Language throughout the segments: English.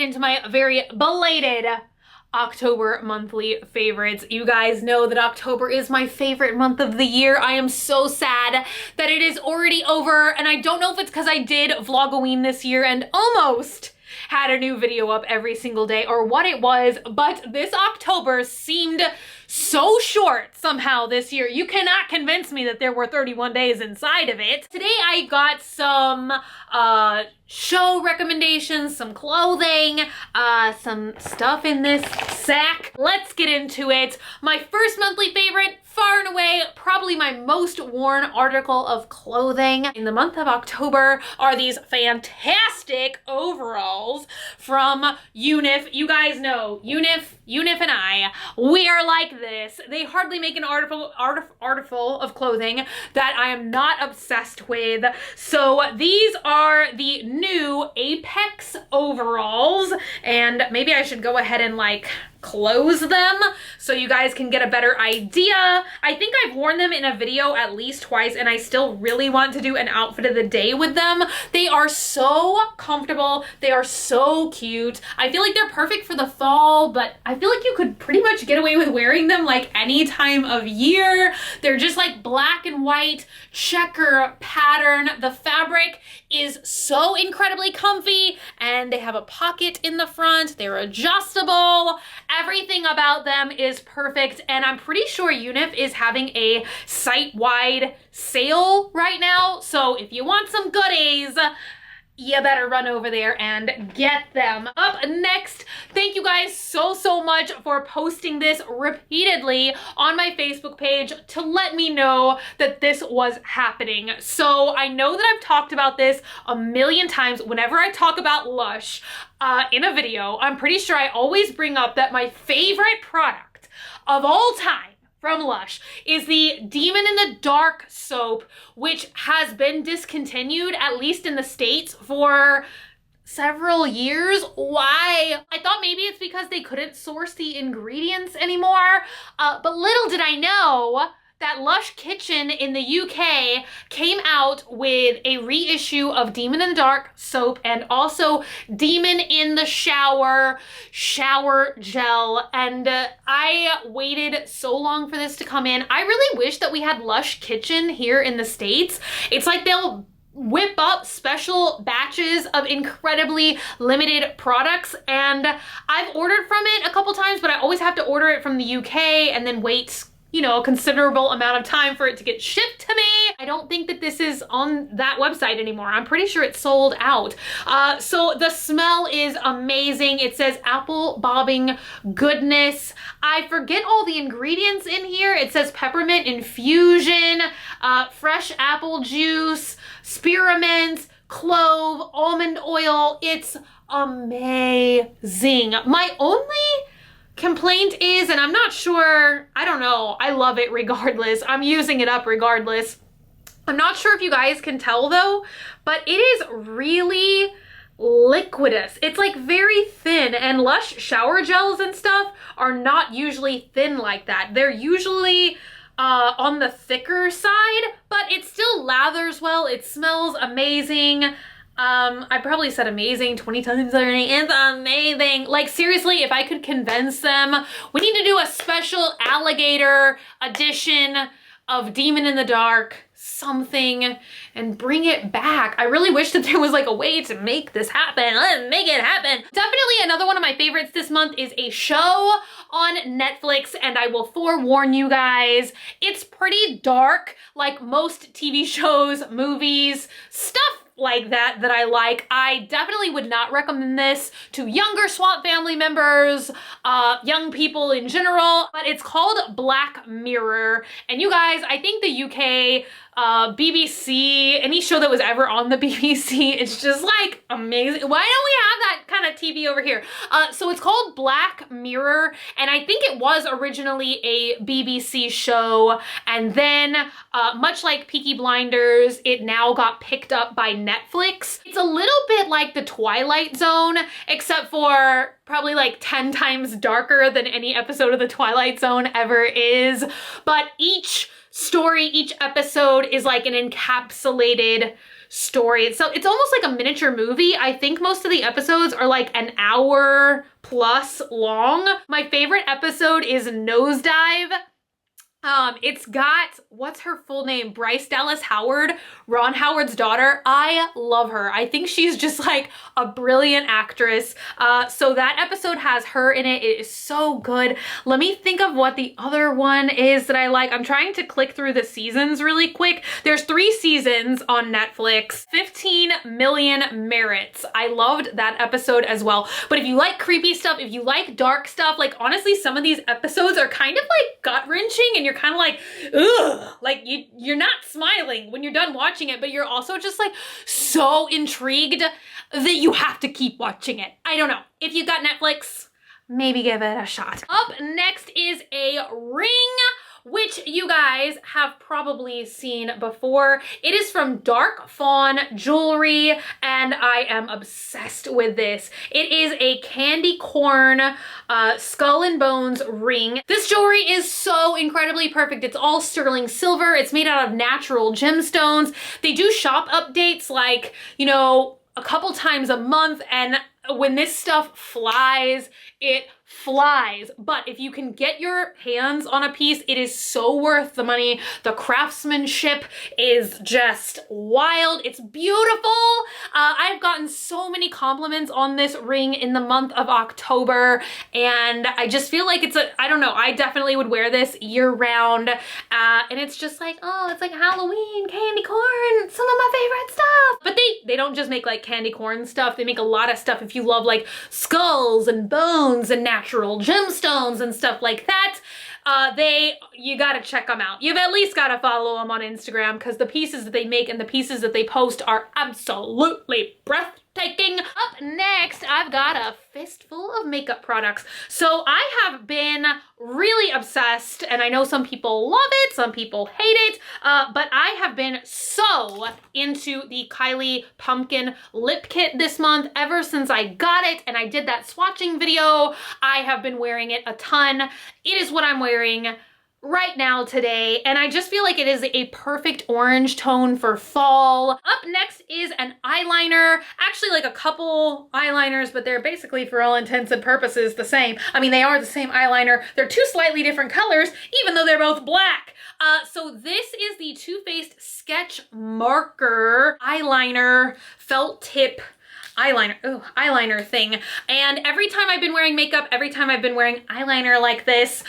into my very belated October monthly favorites. You guys know that October is my favorite month of the year. I am so sad that it is already over, and I don't know if it's because I did Vlogoween this year and almost had a new video up every single day or what it was, but this October seemed so short somehow this year. You cannot convince me that there were 31 days inside of it. Today I got some show recommendations, some clothing, some stuff in this sack. Let's get into it. My first monthly favorite, far and away, probably my most worn article of clothing in the month of October are these fantastic overalls from Unif. You guys know Unif and I, we are like this. They hardly make an article of clothing that I am not obsessed with. So these are the new Apex overalls, and maybe I should go ahead and like close them so you guys can get a better idea. I think I've worn them in a video at least twice, and I still really want to do an outfit of the day with them. They are so comfortable. They are so cute. I feel like they're perfect for the fall, but I feel like you could pretty much get away with wearing them like any time of year. They're just like black and white checker pattern. The fabric is so incredibly comfy, and they have a pocket in the front. They're adjustable. Everything about them is perfect, and I'm pretty sure Unif is having a site-wide sale right now, so if you want some goodies, you better run over there and get them. Up next, thank you guys so much for posting this repeatedly on my Facebook page to let me know that this was happening. So I know that I've talked about this a million times whenever I talk about Lush in a video. I'm pretty sure I always bring up that my favorite product of all time from Lush is the Demon in the Dark soap, which has been discontinued, at least in the States, for several years. Why? I thought maybe it's because they couldn't source the ingredients anymore, but little did I know that Lush Kitchen in the UK came out with a reissue of Demon in the Dark soap and also Demon in the shower gel, and I waited so long for this to come in. I really wish that we had Lush Kitchen here in the States. It's like they'll whip up special batches of incredibly limited products, and I've ordered from it a couple times, but I always have to order it from the UK and then wait, you know, a considerable amount of time for it to get shipped to me. I don't think that this is on that website anymore. I'm pretty sure it's sold out. So the smell is amazing. It says apple bobbing goodness. I forget all the ingredients in here. It says peppermint infusion, fresh apple juice, spearmint, clove, almond oil. It's amazing. My only complaint is, and I'm not sure, I don't know, I love it regardless. I'm using it up regardless. I'm not sure if you guys can tell though, but it is really liquidous. It's like very thin, and Lush shower gels and stuff are not usually thin like that. They're usually on the thicker side, but it still lathers well. It smells amazing. I probably said amazing 20 times already. It's amazing. Like seriously, if I could convince them, we need to do a special alligator edition of Demon in the Dark something and bring it back. I really wish that there was like a way to make this happen. Let's make it happen. Definitely another one of my favorites this month is a show on Netflix, and I will forewarn you guys, it's pretty dark, like most TV shows, movies, stuff like that I like. I definitely would not recommend this to younger Swamp family members, young people in general, but it's called Black Mirror. And you guys, I think the UK, BBC, any show that was ever on the BBC, it's just like amazing. Why don't we have that kind of TV over here? So it's called Black Mirror, and I think it was originally a BBC show, and then much like Peaky Blinders, it now got picked up by Netflix. It's a little bit like the Twilight Zone, except for probably like 10 times darker than any episode of the Twilight Zone ever is. But each story, each episode is like an encapsulated story. So it's almost like a miniature movie. I think most of the episodes are like an hour plus long. My favorite episode is Nosedive. It's got, what's her full name? Bryce Dallas Howard, Ron Howard's daughter. I love her. I think she's just like a brilliant actress. So that episode has her in it. It is so good. Let me think of what the other one is that I like. I'm trying to click through the seasons really quick. There's 3 seasons on Netflix. 15 Million Merits. I loved that episode as well. But if you like creepy stuff, if you like dark stuff, like honestly, some of these episodes are kind of like gut-wrenching and you're kind of like, ugh, like you're not smiling when you're done watching it, but you're also just like so intrigued that you have to keep watching it. I don't know. If you got Netflix, maybe give it a shot. Up next is a ring, which you guys have probably seen before. It is from Dark Fawn Jewelry, and I am obsessed with this. It is a candy corn skull and bones ring. This jewelry is so incredibly perfect. It's all sterling silver. It's made out of natural gemstones. They do shop updates like, you know, a couple times a month, and when this stuff flies, it flies. But if you can get your hands on a piece, it is so worth the money. The craftsmanship is just wild. It's beautiful. I've gotten so many compliments on this ring in the month of October, and I just feel like it's I don't know, I definitely would wear this year round. And it's just like, oh, it's like Halloween candy corn, some of my favorite stuff. But they don't just make like candy corn stuff. They make a lot of stuff if you love like skulls and bones and natural gemstones and stuff like that. You gotta check them out. You've at least gotta follow them on Instagram because the pieces that they make and the pieces that they post are absolutely breathtaking. Up next, I've got a fistful of makeup products. So I have been really obsessed, and I know some people love it, some people hate it, but I have been so into the Kylie Pumpkin Lip Kit this month ever since I got it, and I did that swatching video. I have been wearing it a ton. It is what I'm wearing right now today, and I just feel like it is a perfect orange tone for fall. Up next is an eyeliner, actually like a couple eyeliners, but they're basically for all intents and purposes the same. I mean, they are the same eyeliner. They're 2 slightly different colors, even though they're both black. So this is the Too Faced Sketch Marker eyeliner felt tip eyeliner thing. And every time I've been wearing makeup, every time I've been wearing eyeliner like this,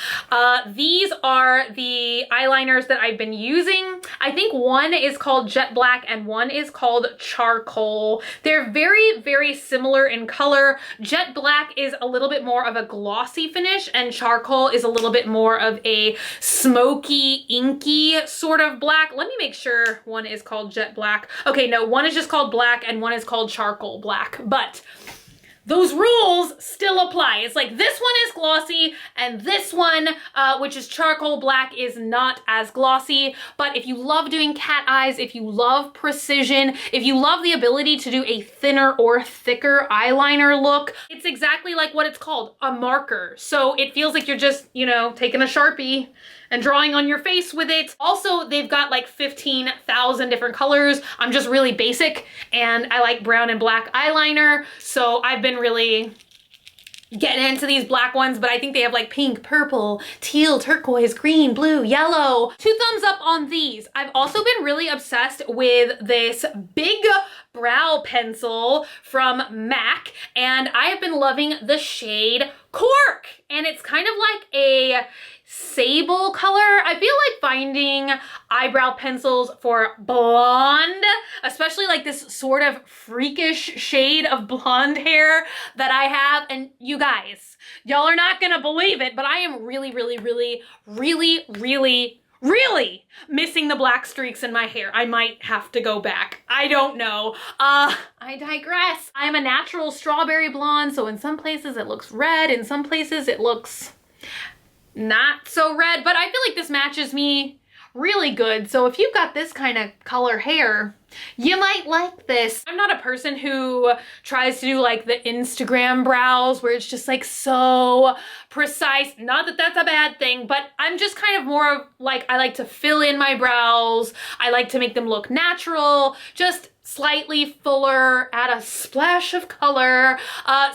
these are the eyeliners that I've been using. I think one is called Jet Black and one is called Charcoal. They're very, very similar in color. Jet Black is a little bit more of a glossy finish and Charcoal is a little bit more of a smoky, inky sort of black. Let me make sure one is called Jet Black. Okay, no, one is just called Black and one is called Charcoal Black. But those rules still apply. It's like this one is glossy and this one, which is Charcoal Black, is not as glossy. But if you love doing cat eyes, if you love precision, if you love the ability to do a thinner or thicker eyeliner look, it's exactly like what it's called, a marker. So it feels like you're just, you know, taking a Sharpie and drawing on your face with it. Also, they've got like 15,000 different colors. I'm just really basic and I like brown and black eyeliner. So I've been really getting into these black ones, but I think they have like pink, purple, teal, turquoise, green, blue, yellow. 2 thumbs up on these. I've also been really obsessed with this big brow pencil from MAC, and I have been loving the shade Cork. And it's kind of like a sable color. I feel like finding eyebrow pencils for blonde, especially like this sort of freakish shade of blonde hair that I have. And you guys, y'all are not gonna believe it, but I am really, really, really, really, really, really missing the black streaks in my hair. I might have to go back. I don't know. I digress. I'm a natural strawberry blonde, so in some places it looks red, in some places it looks not so red, but I feel like this matches me really good. So if you've got this kind of color hair, you might like this. I'm not a person who tries to do like the Instagram brows where it's just like so precise. Not that that's a bad thing, but I'm just kind of more of like, I like to fill in my brows. I like to make them look natural, just slightly fuller, add a splash of color.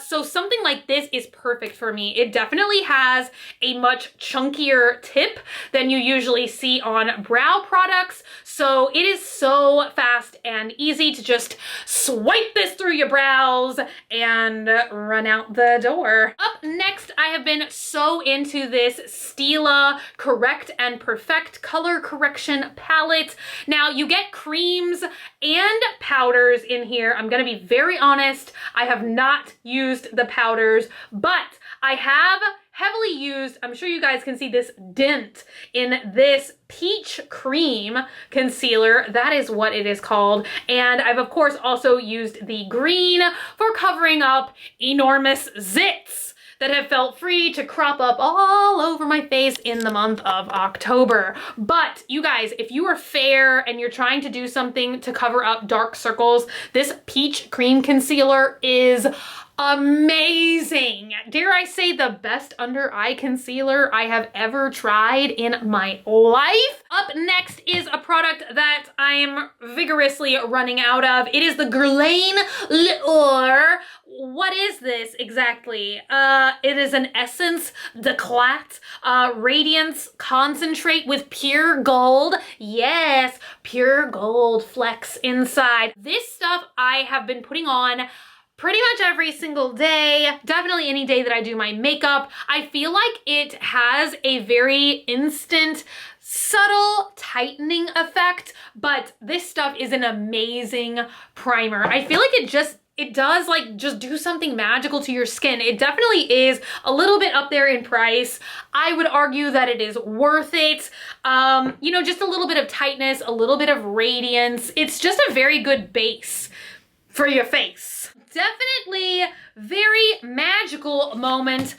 So something like this is perfect for me. It definitely has a much chunkier tip than you usually see on brow products. So it is so fast and easy to just swipe this through your brows and run out the door. Up next, I have been so into this Stila Correct and Perfect color correction palette. Now you get creams and powders in here. I'm gonna be very honest, I have not used the powders, but I have heavily used, I'm sure you guys can see this dent in this peach cream concealer. That is what it is called. And I've of course also used the green for covering up enormous zits that have felt free to crop up all over my face in the month of October. But you guys, if you are fair and you're trying to do something to cover up dark circles, this peach cream concealer is amazing. Dare I say the best under eye concealer I have ever tried in my life. Up next is a product that I'm vigorously running out of. It is the Guerlain L'Or. What is this exactly? It is an Essence Declat Radiance Concentrate with pure gold. Yes, pure gold flecks inside. This stuff I have been putting on pretty much every single day, definitely any day that I do my makeup. I feel like it has a very instant, subtle tightening effect, but this stuff is an amazing primer. I feel like it does like just do something magical to your skin. It definitely is a little bit up there in price. I would argue that it is worth it. You know, just a little bit of tightness, a little bit of radiance. It's just a very good base for your face. Definitely very magical moment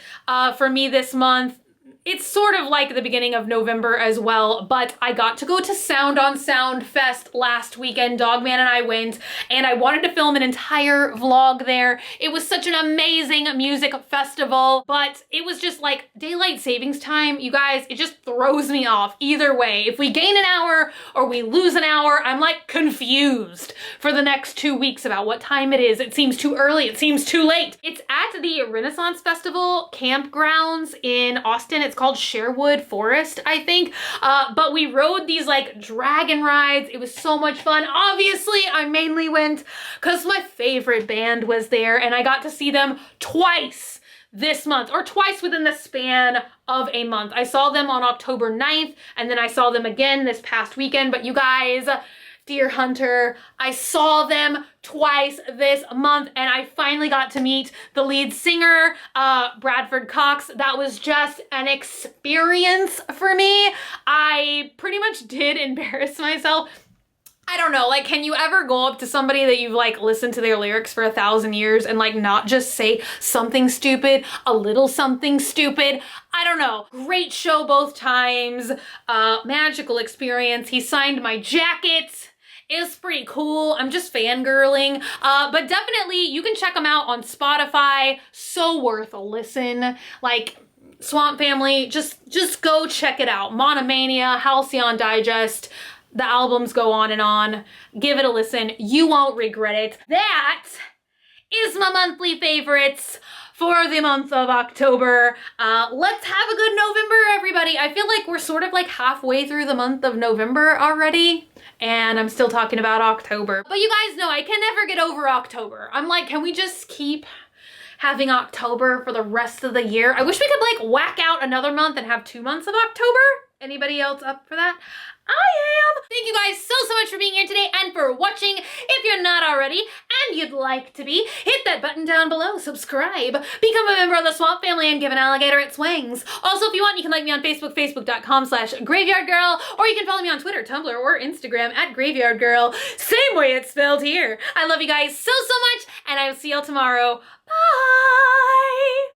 for me this month. It's sort of like the beginning of November as well, but I got to go to Sound on Sound Fest last weekend. Dogman and I went, and I wanted to film an entire vlog there. It was such an amazing music festival, but it was just like daylight savings time. You guys, it just throws me off either way. If we gain an hour or we lose an hour, I'm like confused for the next 2 weeks about what time it is. It seems too early, it seems too late. It's at the Renaissance Festival campgrounds in Austin. It's called Sherwood Forest, I think. But we rode these like dragon rides. It was so much fun. Obviously, I mainly went because my favorite band was there and I got to see them twice this month, or twice within the span of a month. I saw them on October 9th and then I saw them again this past weekend. But you guys, Dear Hunter, I saw them twice this month and I finally got to meet the lead singer, Bradford Cox. That was just an experience for me. I pretty much did embarrass myself. I don't know, like, can you ever go up to somebody that you've like listened to their lyrics for 1,000 years and like not just say something stupid, a little something stupid? I don't know. Great show both times, magical experience. He signed my jacket. It was pretty cool. I'm just fangirling. But definitely you can check them out on Spotify. So worth a listen. Like, Swamp Family, just go check it out. Monomania, Halcyon Digest. The albums go on and on. Give it a listen. You won't regret it. That is my monthly favorites for the month of October. Let's have a good November, everybody. I feel like we're sort of like halfway through the month of November already, and I'm still talking about October. But you guys know I can never get over October. I'm like, can we just keep having October for the rest of the year? I wish we could like whack out another month and have 2 months of October. Anybody else up for that? I am! Thank you guys so much for being here today and for watching. If you're not already and you'd like to be, hit that button down below, subscribe, become a member of the Swamp Family, and give an alligator its wings. Also, if you want, you can like me on Facebook, facebook.com/graveyardgirl, or you can follow me on Twitter, Tumblr, or Instagram at graveyardgirl. Same way it's spelled here. I love you guys so much, and I will see y'all tomorrow. Bye!